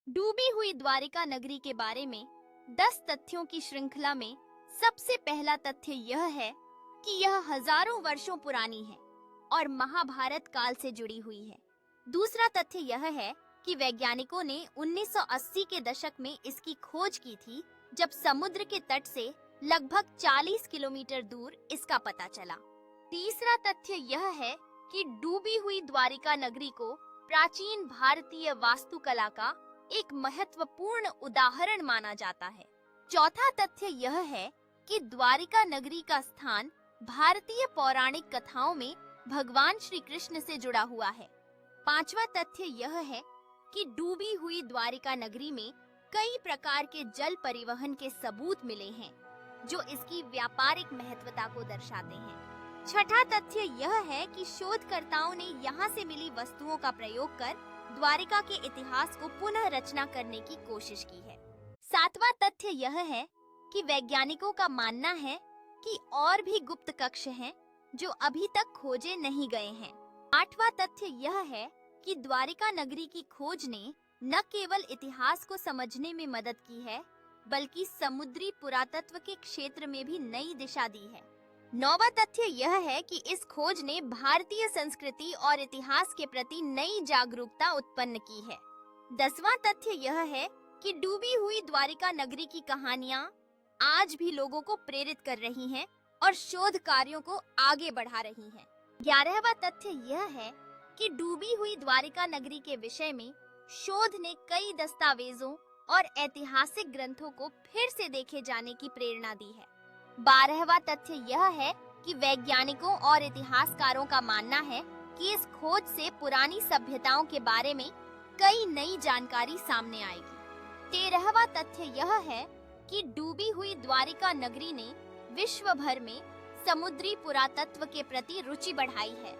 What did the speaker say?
डूबी हुई द्वारिका नगरी के बारे में 10 तथ्यों की श्रृंखला में सबसे पहला तथ्य यह है कि यह हजारों वर्षों पुरानी है और महाभारत काल से जुड़ी हुई है। दूसरा तथ्य यह है कि वैज्ञानिकों ने 1980 के दशक में इसकी खोज की थी, जब समुद्र के तट से लगभग 40 किलोमीटर दूर इसका पता चला। तीसरा तथ्य यह है कि डूबी हुई द्वारिका नगरी को प्राचीन भारतीय वास्तुकला का एक महत्वपूर्ण उदाहरण माना जाता है। चौथा तथ्य यह है कि द्वारिका नगरी का स्थान भारतीय पौराणिक कथाओं में भगवान श्री कृष्ण से जुड़ा हुआ है। पांचवा तथ्य यह है कि डूबी हुई द्वारिका नगरी में कई प्रकार के जल परिवहन के सबूत मिले हैं, जो इसकी व्यापारिक महत्वता को दर्शाते हैं। छठा तथ्य यह है कि शोधकर्ताओं ने यहाँ से मिली वस्तुओं का प्रयोग कर द्वारिका के इतिहास को पुनः रचना करने की कोशिश की है। सातवां तथ्य यह है कि वैज्ञानिकों का मानना है कि और भी गुप्त कक्ष हैं जो अभी तक खोजे नहीं गए हैं। आठवां तथ्य यह है कि द्वारिका नगरी की खोज ने न केवल इतिहास को समझने में मदद की है, बल्कि समुद्री पुरातत्व के क्षेत्र में भी नई दिशा दी है। नौवां तथ्य यह है कि इस खोज ने भारतीय संस्कृति और इतिहास के प्रति नई जागरूकता उत्पन्न की है। 10वां तथ्य यह है कि डूबी हुई द्वारिका नगरी की कहानियां आज भी लोगों को प्रेरित कर रही हैं और शोध कार्यों को आगे बढ़ा रही हैं। 11वां तथ्य यह है कि डूबी हुई द्वारिका नगरी के विषय में शोध ने कई दस्तावेजों और ऐतिहासिक ग्रंथों को फिर से देखे जाने की प्रेरणा दी है। 12वां तथ्य यह है कि वैज्ञानिकों और इतिहासकारों का मानना है कि इस खोज से पुरानी सभ्यताओं के बारे में कई नई जानकारी सामने आएगी। 13वां तथ्य यह है कि डूबी हुई द्वारिका नगरी ने विश्व भर में समुद्री पुरातत्व के प्रति रुचि बढ़ाई है